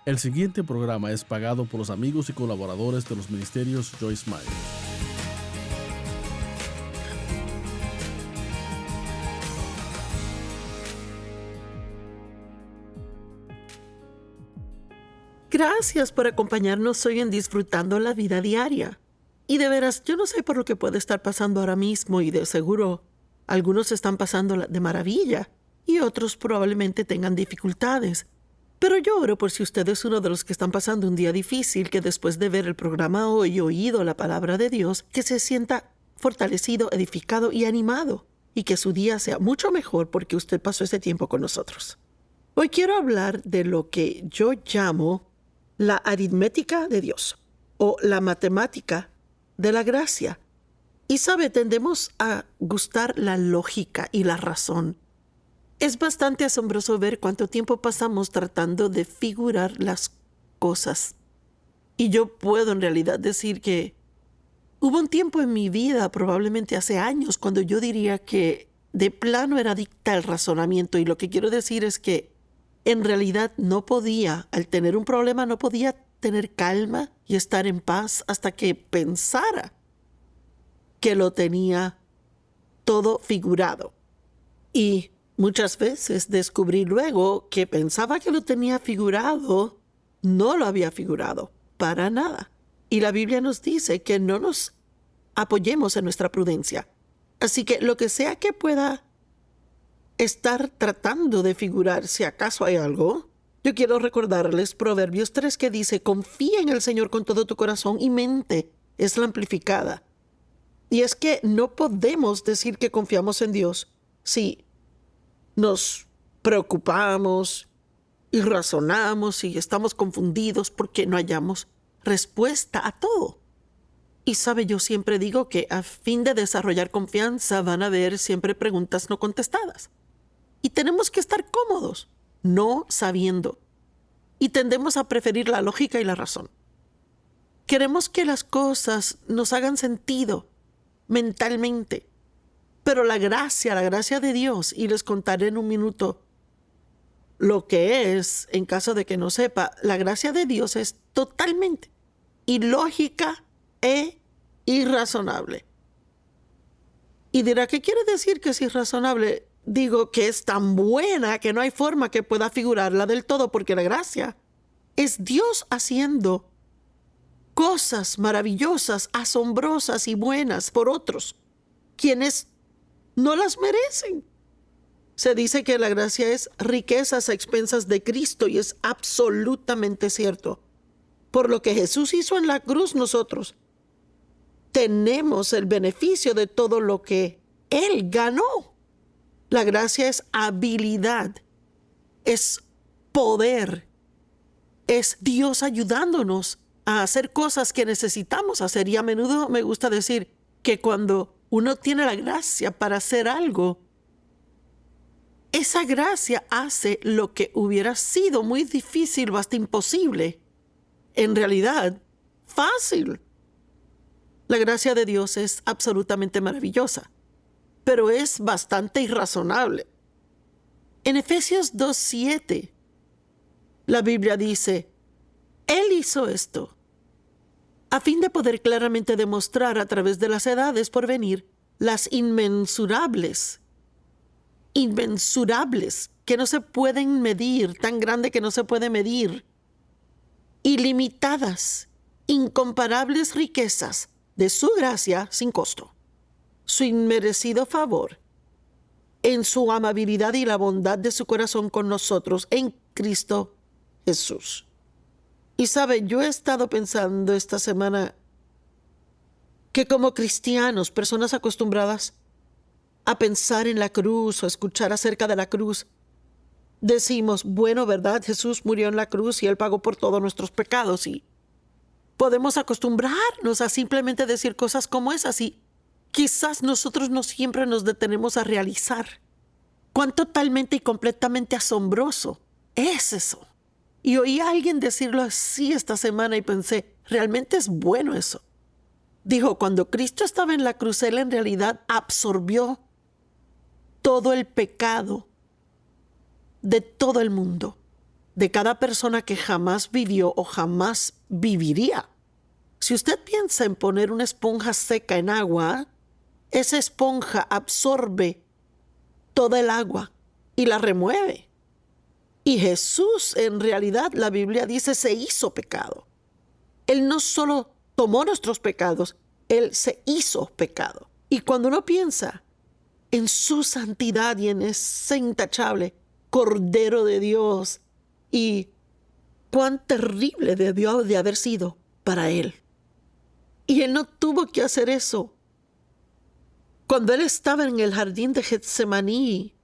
El siguiente programa es pagado por los amigos y colaboradores de los ministerios Joyce Meyer. Gracias por acompañarnos hoy en Disfrutando la Vida Diaria. Y de veras, yo no sé por lo que puede estar pasando ahora mismo y de seguro algunos están pasando de maravilla y otros probablemente tengan dificultades. Pero yo oro por si usted es uno de los que están pasando un día difícil, que después de ver el programa hoy y oído la palabra de Dios, que se sienta fortalecido, edificado y animado, y que su día sea mucho mejor porque usted pasó ese tiempo con nosotros. Hoy quiero hablar de lo que yo llamo la aritmética de Dios o la matemática de la gracia. Y sabe, tendemos a gustar la lógica y la razón. Es bastante asombroso ver cuánto tiempo pasamos tratando de figurar las cosas. Y yo puedo en realidad decir que hubo un tiempo en mi vida, probablemente hace años, cuando yo diría que de plano era adicta al razonamiento. Y lo que quiero decir es que en realidad no podía, al tener un problema, no podía tener calma y estar en paz hasta que pensara que lo tenía todo figurado. Y muchas veces descubrí luego que pensaba que lo tenía figurado, no lo había figurado para nada. Y la Biblia nos dice que no nos apoyemos en nuestra prudencia. Así que lo que sea que pueda estar tratando de figurar, si acaso hay algo, yo quiero recordarles Proverbios 3 que dice: confía en el Señor con todo tu corazón y mente. Es la amplificada. Y es que no podemos decir que confiamos en Dios si nos preocupamos y razonamos y estamos confundidos porque no hallamos respuesta a todo. Y sabe, yo siempre digo que a fin de desarrollar confianza van a haber siempre preguntas no contestadas. Y tenemos que estar cómodos, no sabiendo. Y tendemos a preferir la lógica y la razón. Queremos que las cosas nos hagan sentido mentalmente. Pero la gracia de Dios, y les contaré en un minuto lo que es, en caso de que no sepa, la gracia de Dios es totalmente ilógica e irrazonable. Y dirá, ¿qué quiere decir que es irrazonable? Digo que es tan buena que no hay forma que pueda figurarla del todo, porque la gracia es Dios haciendo cosas maravillosas, asombrosas y buenas por otros, quienes no las merecen. Se dice que la gracia es riquezas a expensas de Cristo, y es absolutamente cierto. Por lo que Jesús hizo en la cruz, nosotros tenemos el beneficio de todo lo que Él ganó. La gracia es habilidad, es poder, es Dios ayudándonos a hacer cosas que necesitamos hacer. Y a menudo me gusta decir que cuando uno tiene la gracia para hacer algo, esa gracia hace lo que hubiera sido muy difícil o hasta imposible, en realidad, fácil. La gracia de Dios es absolutamente maravillosa, pero es bastante irrazonable. En Efesios 2:7, la Biblia dice: Él hizo esto a fin de poder claramente demostrar a través de las edades por venir las inmensurables, que no se pueden medir, tan grande que no se puede medir, ilimitadas, incomparables riquezas de su gracia sin costo, su inmerecido favor, en su amabilidad y la bondad de su corazón con nosotros en Cristo Jesús. Y sabe, yo he estado pensando esta semana que como cristianos, personas acostumbradas a pensar en la cruz o a escuchar acerca de la cruz, decimos, bueno, ¿verdad? Jesús murió en la cruz y Él pagó por todos nuestros pecados, y podemos acostumbrarnos a simplemente decir cosas como esas, y quizás nosotros no siempre nos detenemos a realizar cuán totalmente y completamente asombroso es eso. Y oí a alguien decirlo así esta semana y pensé, realmente es bueno eso. Dijo, cuando Cristo estaba en la cruz, Él en realidad absorbió todo el pecado de todo el mundo. de cada persona que jamás vivió o jamás viviría. Si usted piensa en poner una esponja seca en agua, esa esponja absorbe toda el agua y la remueve. Y Jesús, en realidad, la Biblia dice, se hizo pecado. Él no solo tomó nuestros pecados, Él se hizo pecado. Y cuando uno piensa en su santidad y en ese intachable Cordero de Dios y cuán terrible debió de haber sido para Él. Y Él no tuvo que hacer eso. Cuando Él estaba en el jardín de Getsemaní,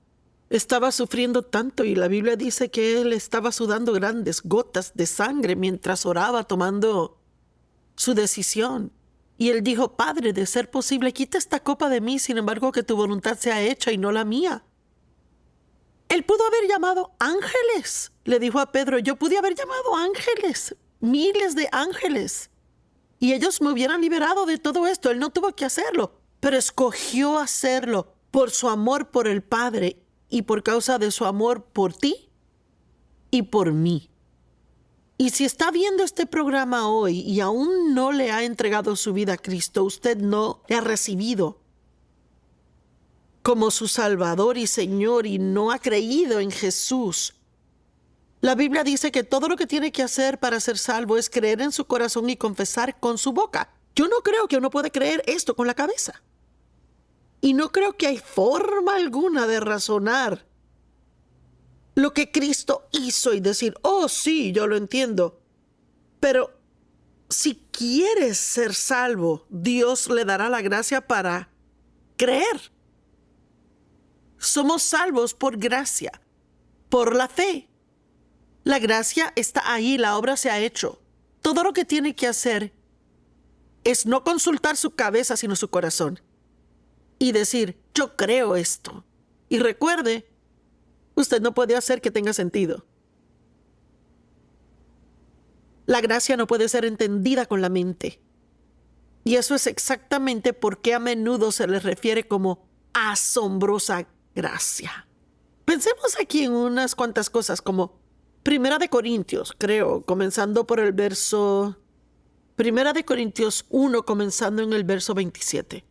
estaba sufriendo tanto y la Biblia dice que Él estaba sudando grandes gotas de sangre mientras oraba tomando su decisión. Y Él dijo, Padre, de ser posible, quita esta copa de mí, sin embargo que tu voluntad sea hecha y no la mía. Él pudo haber llamado ángeles. Le dijo a Pedro, yo pude haber llamado ángeles, miles de ángeles. Y ellos me hubieran liberado de todo esto. Él no tuvo que hacerlo, pero escogió hacerlo por su amor por el Padre y por causa de su amor por ti y por mí. Y si está viendo este programa hoy y aún no le ha entregado su vida a Cristo, usted no le ha recibido como su Salvador y Señor y no ha creído en Jesús. La Biblia dice que todo lo que tiene que hacer para ser salvo es creer en su corazón y confesar con su boca. Yo no creo que uno puede creer esto con la cabeza. Y no creo que hay forma alguna de razonar lo que Cristo hizo y decir, oh sí, yo lo entiendo. Pero si quieres ser salvo, Dios le dará la gracia para creer. Somos salvos por gracia, por la fe. La gracia está ahí, la obra se ha hecho. Todo lo que tiene que hacer es no consultar su cabeza, sino su corazón. Y decir, yo creo esto. Y recuerde, usted no puede hacer que tenga sentido. La gracia no puede ser entendida con la mente. Y eso es exactamente por qué a menudo se le refiere como asombrosa gracia. Pensemos aquí en unas cuantas cosas como Primera de Corintios, creo, comenzando por el verso... Primera de Corintios 1, comenzando en el verso 27.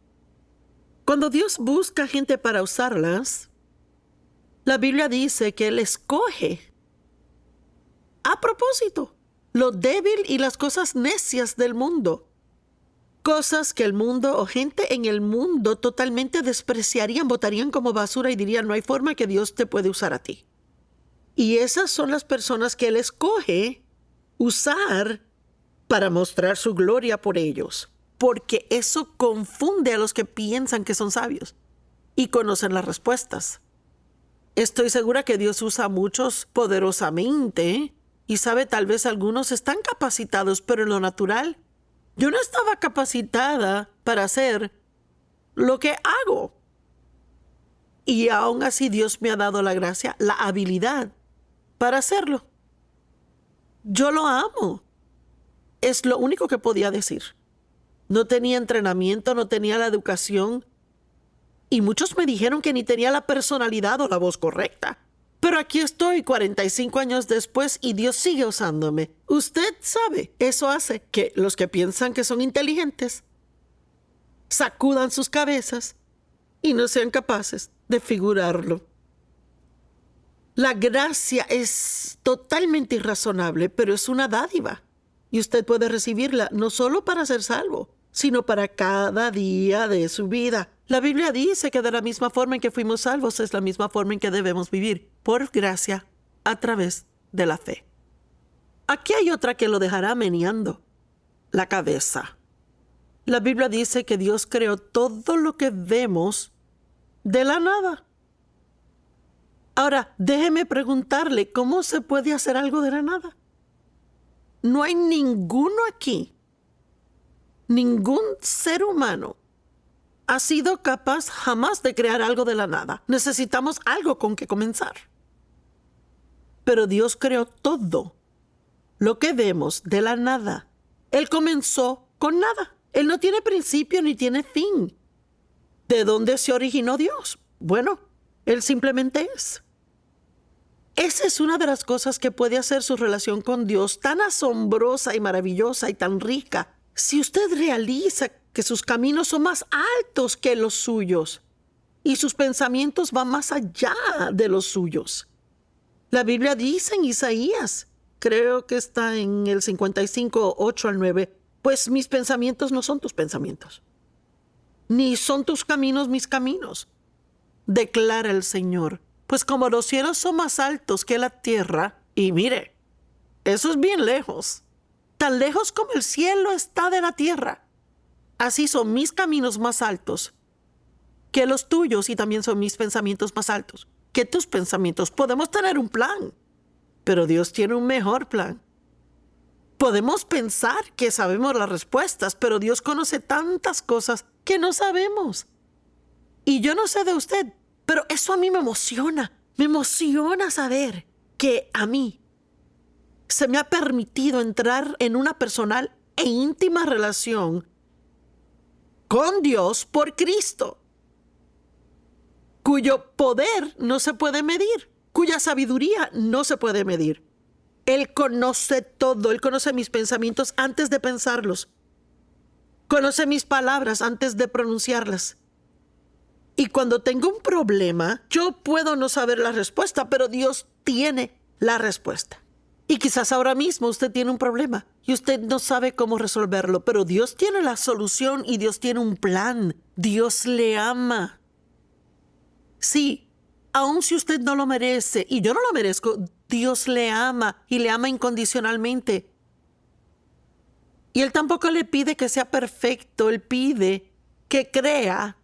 Cuando Dios busca gente para usarlas, la Biblia dice que Él escoge a propósito lo débil y las cosas necias del mundo. Cosas que el mundo o gente en el mundo totalmente despreciarían, botarían como basura y dirían, no hay forma que Dios te puede usar a ti. Y esas son las personas que Él escoge usar para mostrar su gloria por ellos. Porque eso confunde a los que piensan que son sabios y conocen las respuestas. Estoy segura que Dios usa a muchos poderosamente y sabe, tal vez algunos están capacitados, pero en lo natural, yo no estaba capacitada para hacer lo que hago. Y aún así Dios me ha dado la gracia, la habilidad para hacerlo. Yo lo amo. Es lo único que podía decir. No tenía entrenamiento, no tenía la educación. Y muchos me dijeron que ni tenía la personalidad o la voz correcta. Pero aquí estoy 45 años después y Dios sigue usándome. Usted sabe, eso hace que los que piensan que son inteligentes sacudan sus cabezas y no sean capaces de figurarlo. La gracia es totalmente irrazonable, pero es una dádiva. Y usted puede recibirla no solo para ser salvo, sino para cada día de su vida. La Biblia dice que de la misma forma en que fuimos salvos es la misma forma en que debemos vivir, por gracia, a través de la fe. Aquí hay otra que lo dejará meneando la cabeza. La Biblia dice que Dios creó todo lo que vemos de la nada. Ahora, déjeme preguntarle, ¿cómo se puede hacer algo de la nada? No hay ninguno aquí, ningún ser humano ha sido capaz jamás de crear algo de la nada. Necesitamos algo con que comenzar. Pero Dios creó todo lo que vemos de la nada. Él comenzó con nada. Él no tiene principio ni tiene fin. ¿De dónde se originó Dios? Bueno, Él simplemente es. Esa es una de las cosas que puede hacer su relación con Dios tan asombrosa y maravillosa y tan rica. Si usted realiza que sus caminos son más altos que los suyos y sus pensamientos van más allá de los suyos. La Biblia dice en Isaías, creo que está en el 55, 8 al 9, pues mis pensamientos no son tus pensamientos, ni son tus caminos mis caminos, declara el Señor. Pues como los cielos son más altos que la tierra, y mire, eso es bien lejos, tan lejos como el cielo está de la tierra, así son mis caminos más altos que los tuyos y también son mis pensamientos más altos que tus pensamientos. Podemos tener un plan, pero Dios tiene un mejor plan. Podemos pensar que sabemos las respuestas, pero Dios conoce tantas cosas que no sabemos. Y yo no sé de usted, pero eso a mí me emociona. Me emociona saber que a mí se me ha permitido entrar en una personal e íntima relación con Dios por Cristo, cuyo poder no se puede medir, cuya sabiduría no se puede medir. Él conoce todo, Él conoce mis pensamientos antes de pensarlos, conoce mis palabras antes de pronunciarlas. Y cuando tengo un problema, yo puedo no saber la respuesta, pero Dios tiene la respuesta. Y quizás ahora mismo usted tiene un problema y usted no sabe cómo resolverlo, pero Dios tiene la solución y Dios tiene un plan. Dios le ama. Sí, aun si usted no lo merece y yo no lo merezco, Dios le ama y le ama incondicionalmente. Y Él tampoco le pide que sea perfecto, Él pide que crea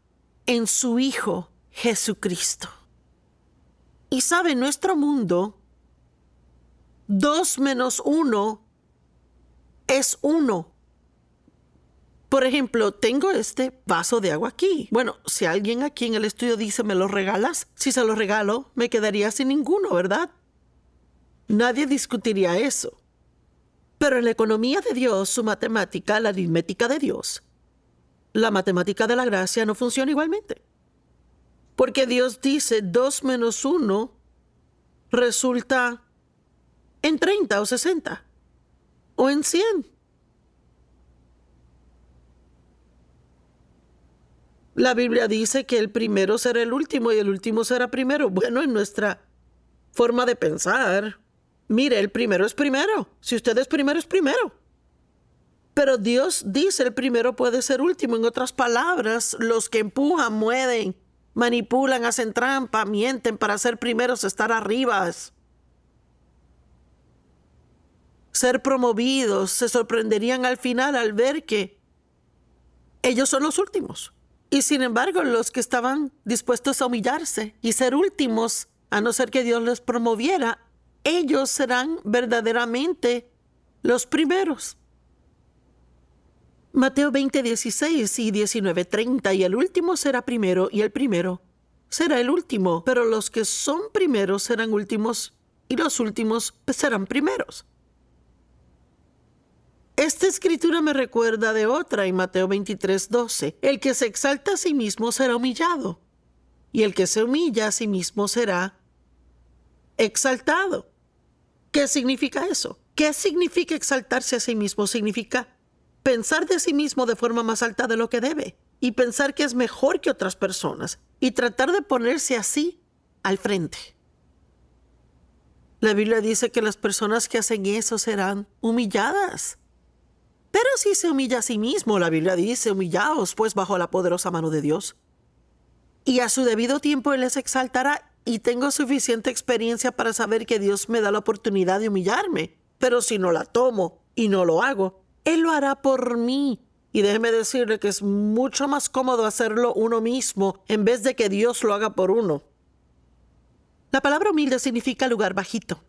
en su Hijo Jesucristo. Y sabe, en nuestro mundo, 2 menos 1 es 1. Por ejemplo, tengo este vaso de agua aquí. Bueno, si alguien aquí en el estudio dice, ¿me lo regalas? Si se lo regalo, me quedaría sin ninguno, ¿verdad? Nadie discutiría eso. Pero en la economía de Dios, su matemática, la aritmética de Dios, la matemática de la gracia no funciona igualmente. Porque Dios dice 2 menos 1 resulta en 30 o 60 o en 100. La Biblia dice que el primero será el último y el último será primero. Bueno, en nuestra forma de pensar, mire, el primero es primero. Si usted es primero, es primero. Pero Dios dice el primero puede ser último. En otras palabras, los que empujan, mueven, manipulan, hacen trampa, mienten para ser primeros, estar arriba, ser promovidos, se sorprenderían al final al ver que ellos son los últimos. Y sin embargo, los que estaban dispuestos a humillarse y ser últimos, a no ser que Dios les promoviera, ellos serán verdaderamente los primeros. Mateo 20, 16 y 19, 30, y el último será primero y el primero será el último, pero los que son primeros serán últimos y los últimos serán primeros. Esta escritura me recuerda de otra en Mateo 23, 12. El que se exalta a sí mismo será humillado, y el que se humilla a sí mismo será exaltado. ¿Qué significa eso? ¿Qué significa exaltarse a sí mismo? Significa pensar de sí mismo de forma más alta de lo que debe y pensar que es mejor que otras personas y tratar de ponerse así al frente. La Biblia dice que las personas que hacen eso serán humilladas. Pero si se humilla a sí mismo, la Biblia dice, humillaos pues bajo la poderosa mano de Dios. Y a su debido tiempo Él les exaltará, y tengo suficiente experiencia para saber que Dios me da la oportunidad de humillarme. Pero si no la tomo y no lo hago, Él lo hará por mí. Y déjeme decirle que es mucho más cómodo hacerlo uno mismo en vez de que Dios lo haga por uno. La palabra humilde significa lugar bajito.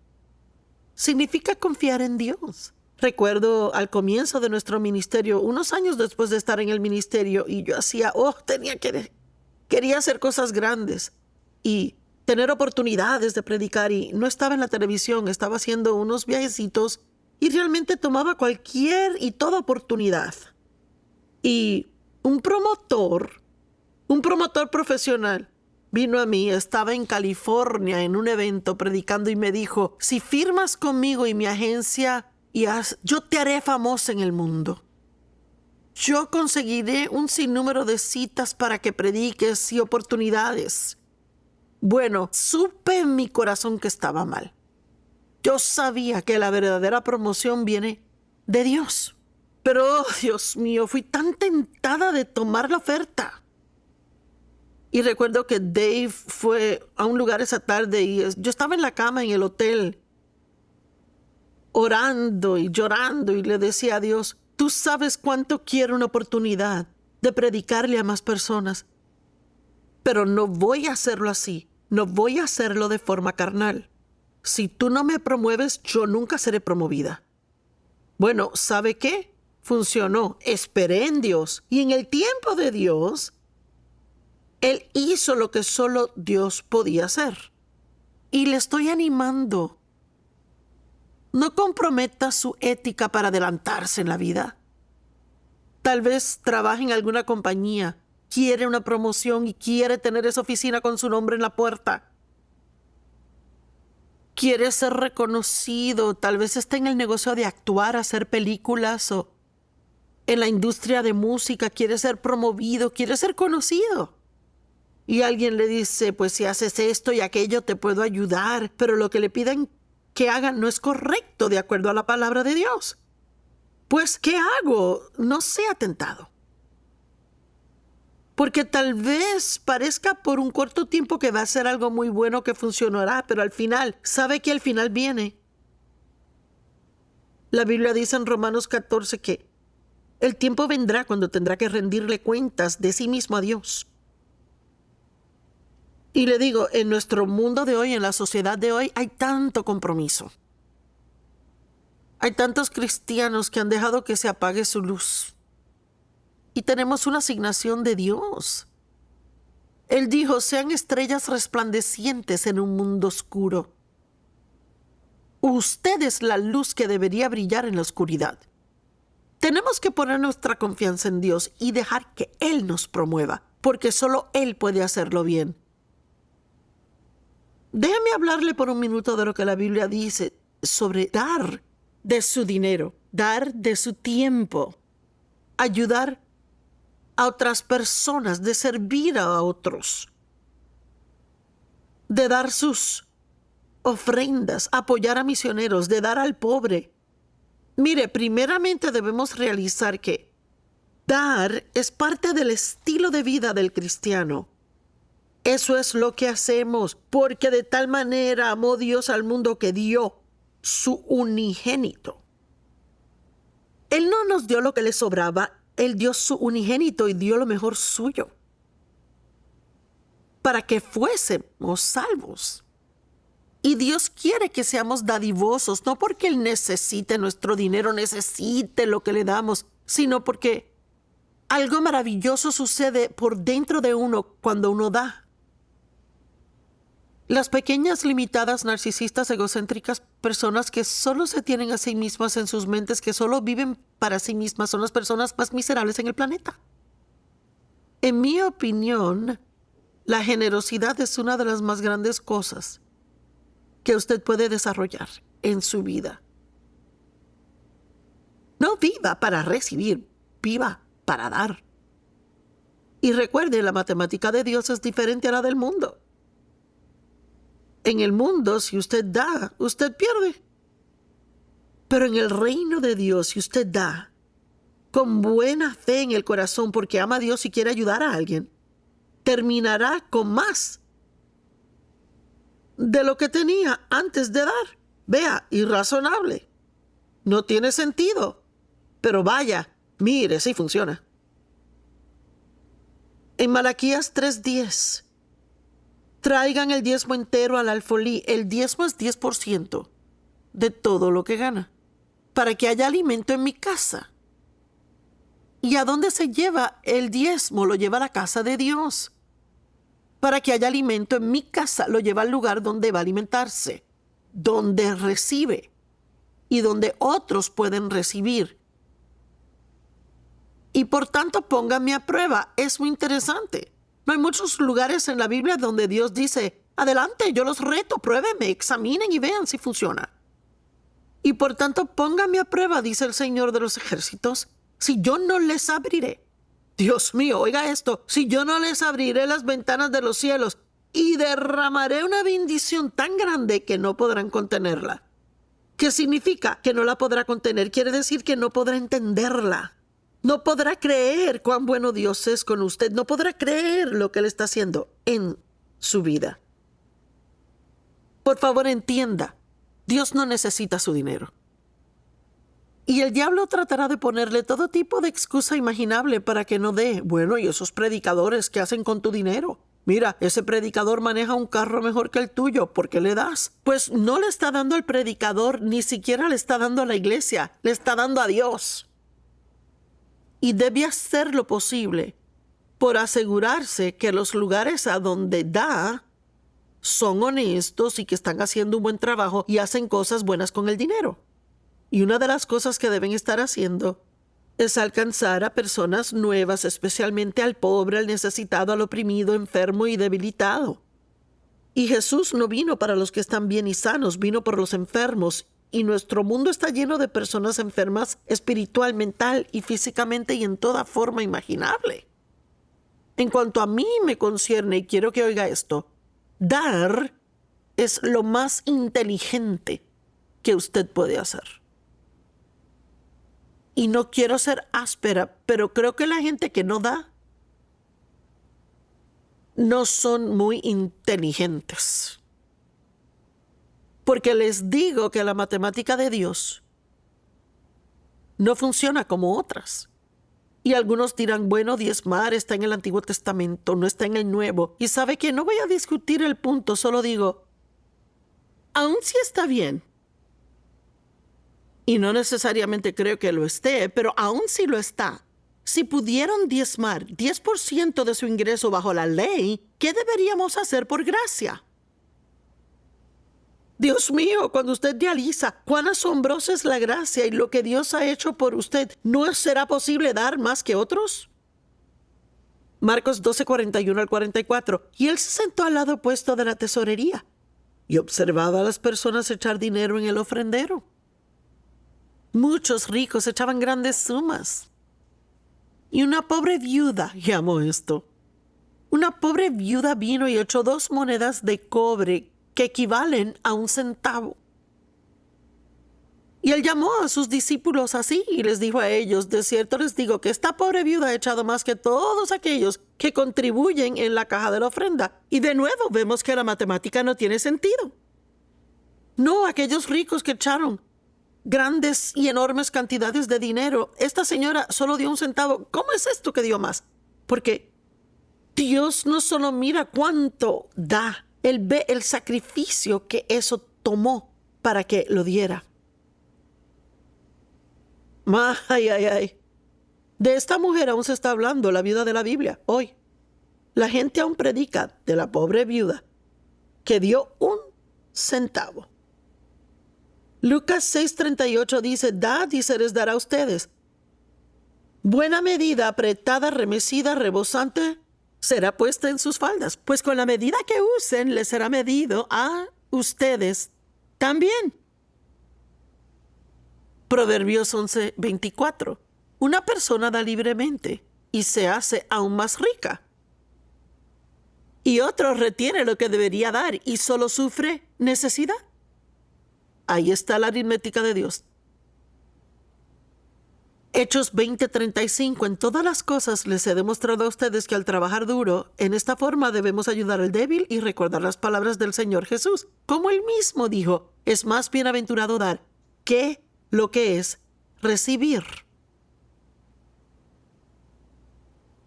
Significa confiar en Dios. Recuerdo al comienzo de nuestro ministerio, unos años después de estar en el ministerio, y yo quería hacer cosas grandes y tener oportunidades de predicar, y no estaba en la televisión, estaba haciendo unos viajecitos y realmente tomaba cualquier y toda oportunidad. Y un promotor profesional vino a mí, estaba en California en un evento predicando y me dijo, si firmas conmigo y mi agencia, yo te haré famosa en el mundo. Yo conseguiré un sinnúmero de citas para que prediques y oportunidades. Bueno, supe en mi corazón que estaba mal. Yo sabía que la verdadera promoción viene de Dios. Pero, oh, Dios mío, fui tan tentada de tomar la oferta. Y recuerdo que Dave fue a un lugar esa tarde y yo estaba en la cama en el hotel, orando y llorando, y le decía a Dios, tú sabes cuánto quiero una oportunidad de predicarle a más personas, pero no voy a hacerlo así, no voy a hacerlo de forma carnal. Si tú no me promueves, yo nunca seré promovida. Bueno, ¿sabe qué? Funcionó. Esperé en Dios y en el tiempo de Dios, Él hizo lo que solo Dios podía hacer. Y le estoy animando. No comprometa su ética para adelantarse en la vida. Tal vez trabaje en alguna compañía, quiere una promoción y quiere tener esa oficina con su nombre en la puerta. Quiere ser reconocido, tal vez esté en el negocio de actuar, hacer películas, o en la industria de música, quiere ser promovido, quiere ser conocido. Y alguien le dice, pues si haces esto y aquello te puedo ayudar, pero lo que le piden que hagan no es correcto de acuerdo a la palabra de Dios. Pues, ¿qué hago? No sea tentado. Porque tal vez parezca por un corto tiempo que va a ser algo muy bueno que funcionará, pero al final, ¿sabe que al final viene? La Biblia dice en Romanos 14 que el tiempo vendrá cuando tendrá que rendirle cuentas de sí mismo a Dios. Y le digo, en nuestro mundo de hoy, en la sociedad de hoy, hay tanto compromiso. Hay tantos cristianos que han dejado que se apague su luz. Y tenemos una asignación de Dios. Él dijo, sean estrellas resplandecientes en un mundo oscuro. Usted es la luz que debería brillar en la oscuridad. Tenemos que poner nuestra confianza en Dios y dejar que Él nos promueva, porque solo Él puede hacerlo bien. Déjeme hablarle por un minuto de lo que la Biblia dice sobre dar de su dinero, dar de su tiempo, ayudar a otras personas, de servir a otros, de dar sus ofrendas, apoyar a misioneros, de dar al pobre. Mire, primeramente debemos realizar que dar es parte del estilo de vida del cristiano. Eso es lo que hacemos, porque de tal manera amó Dios al mundo que dio su unigénito. Él no nos dio lo que le sobraba, Él dio su unigénito y dio lo mejor suyo para que fuésemos salvos. Y Dios quiere que seamos dadivosos, no porque Él necesite nuestro dinero, necesite lo que le damos, sino porque algo maravilloso sucede por dentro de uno cuando uno da. Las pequeñas, limitadas, narcisistas, egocéntricas, personas que solo se tienen a sí mismas en sus mentes, que solo viven para sí mismas, son las personas más miserables en el planeta. En mi opinión, la generosidad es una de las más grandes cosas que usted puede desarrollar en su vida. No viva para recibir, viva para dar. Y recuerde, la matemática de Dios es diferente a la del mundo. En el mundo, si usted da, usted pierde. Pero en el reino de Dios, si usted da con buena fe en el corazón porque ama a Dios y quiere ayudar a alguien, terminará con más de lo que tenía antes de dar. Vea, irrazonable. No tiene sentido. Pero vaya, mire, sí funciona. En Malaquías 3:10, traigan el diezmo entero al alfolí. El diezmo es 10% de todo lo que gana, para que haya alimento en mi casa. ¿Y a dónde se lleva el diezmo? Lo lleva a la casa de Dios. Para que haya alimento en mi casa, lo lleva al lugar donde va a alimentarse, donde recibe y donde otros pueden recibir. Y por tanto, póngame a prueba. Es muy interesante. No hay muchos lugares en la Biblia donde Dios dice, adelante, yo los reto, pruébenme, examinen y vean si funciona. Y por tanto, póngame a prueba, dice el Señor de los ejércitos, si yo no les abriré. Dios mío, oiga esto, si yo no les abriré las ventanas de los cielos y derramaré una bendición tan grande que no podrán contenerla. ¿Qué significa? Que no la podrá contener. Quiere decir que no podrá entenderla. No podrá creer cuán bueno Dios es con usted. No podrá creer lo que Él está haciendo en su vida. Por favor, entienda, Dios no necesita su dinero. Y el diablo tratará de ponerle todo tipo de excusa imaginable para que no dé. Bueno, ¿y esos predicadores qué hacen con tu dinero? Mira, ese predicador maneja un carro mejor que el tuyo. ¿Por qué le das? Pues no le está dando al predicador, ni siquiera le está dando a la iglesia. Le está dando a Dios. Y debe hacer lo posible por asegurarse que los lugares a donde da son honestos y que están haciendo un buen trabajo y hacen cosas buenas con el dinero. Y una de las cosas que deben estar haciendo es alcanzar a personas nuevas, especialmente al pobre, al necesitado, al oprimido, enfermo y debilitado. Y Jesús no vino para los que están bien y sanos, vino por los enfermos. Y nuestro mundo está lleno de personas enfermas espiritual, mental y físicamente y en toda forma imaginable. En cuanto a mí me concierne, y quiero que oiga esto, dar es lo más inteligente que usted puede hacer. Y no quiero ser áspera, pero creo que la gente que no da no son muy inteligentes. Porque les digo que la matemática de Dios no funciona como otras. Y algunos dirán, bueno, diezmar está en el Antiguo Testamento, no está en el Nuevo. Y sabe que no voy a discutir el punto, solo digo, aun si está bien, y no necesariamente creo que lo esté, pero aun si lo está, si pudieron diezmar 10% de su ingreso bajo la ley, ¿qué deberíamos hacer por gracia? Dios mío, cuando usted realiza cuán asombrosa es la gracia y lo que Dios ha hecho por usted, ¿no será posible dar más que otros? Marcos 12, 41 al 44. Y él se sentó al lado opuesto de la tesorería y observaba a las personas echar dinero en el ofrendero. Muchos ricos echaban grandes sumas. Y una pobre viuda, llamó esto. Una pobre viuda vino y echó 2 monedas de cobre que equivalen a 1 centavo. Y él llamó a sus discípulos así y les dijo a ellos, de cierto les digo que esta pobre viuda ha echado más que todos aquellos que contribuyen en la caja de la ofrenda. Y de nuevo vemos que la matemática no tiene sentido. No, aquellos ricos que echaron grandes y enormes cantidades de dinero, esta señora solo dio 1 centavo. ¿Cómo es esto que dio más? Porque Dios no solo mira cuánto da, Él ve el sacrificio que eso tomó para que lo diera. Ay, ay, ay. De esta mujer aún se está hablando, la viuda de la Biblia, hoy. La gente aún predica de la pobre viuda que dio 1 centavo. Lucas 6:38 dice, dad y se les dará a ustedes. Buena medida, apretada, remecida, rebosante, será puesta en sus faldas, pues con la medida que usen les será medido a ustedes también. Proverbios 11:24. Una persona da libremente y se hace aún más rica. Y otro retiene lo que debería dar y solo sufre necesidad. Ahí está la aritmética de Dios. Hechos 20:35. En todas las cosas les he demostrado a ustedes que al trabajar duro, en esta forma debemos ayudar al débil y recordar las palabras del Señor Jesús. Como él mismo dijo, es más bienaventurado dar que lo que es recibir.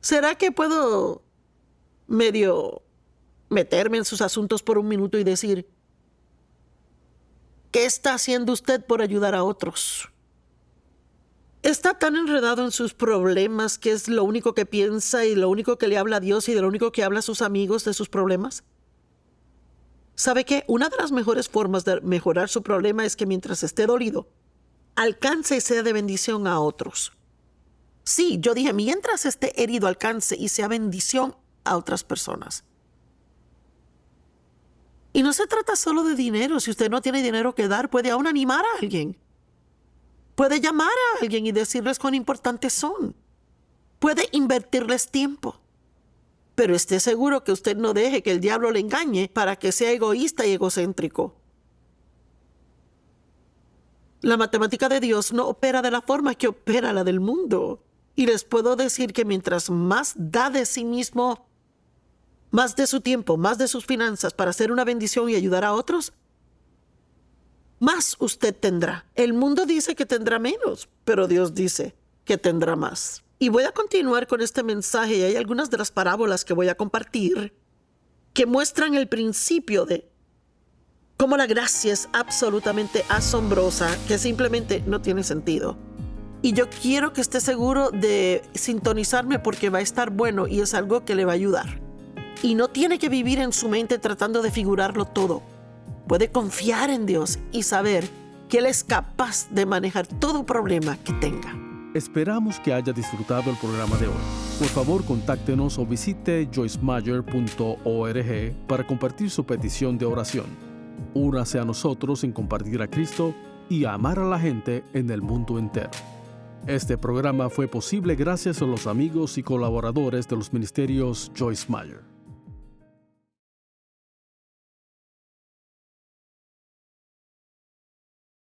¿Será que puedo medio meterme en sus asuntos por un minuto y decir, ¿qué está haciendo usted por ayudar a otros? Está tan enredado en sus problemas que es lo único que piensa y lo único que le habla a Dios y de lo único que habla a sus amigos de sus problemas. ¿Sabe qué? Una de las mejores formas de mejorar su problema es que mientras esté dolido, alcance y sea de bendición a otros. Sí, yo dije, mientras esté herido, alcance y sea bendición a otras personas. Y no se trata solo de dinero. Si usted no tiene dinero que dar, puede aún animar a alguien. Puede llamar a alguien y decirles cuán importantes son. Puede invertirles tiempo. Pero esté seguro que usted no deje que el diablo le engañe para que sea egoísta y egocéntrico. La matemática de Dios no opera de la forma que opera la del mundo. Y les puedo decir que mientras más da de sí mismo, más de su tiempo, más de sus finanzas para hacer una bendición y ayudar a otros, más usted tendrá. El mundo dice que tendrá menos, pero Dios dice que tendrá más. Y voy a continuar con este mensaje y hay algunas de las parábolas que voy a compartir que muestran el principio de cómo la gracia es absolutamente asombrosa, que simplemente no tiene sentido. Y yo quiero que esté seguro de sintonizarme porque va a estar bueno y es algo que le va a ayudar. Y no tiene que vivir en su mente tratando de figurarlo todo. Puede confiar en Dios y saber que Él es capaz de manejar todo problema que tenga. Esperamos que haya disfrutado el programa de hoy. Por favor, contáctenos o visite joycemeyer.org para compartir su petición de oración. Únase a nosotros en compartir a Cristo y a amar a la gente en el mundo entero. Este programa fue posible gracias a los amigos y colaboradores de los ministerios Joyce Meyer.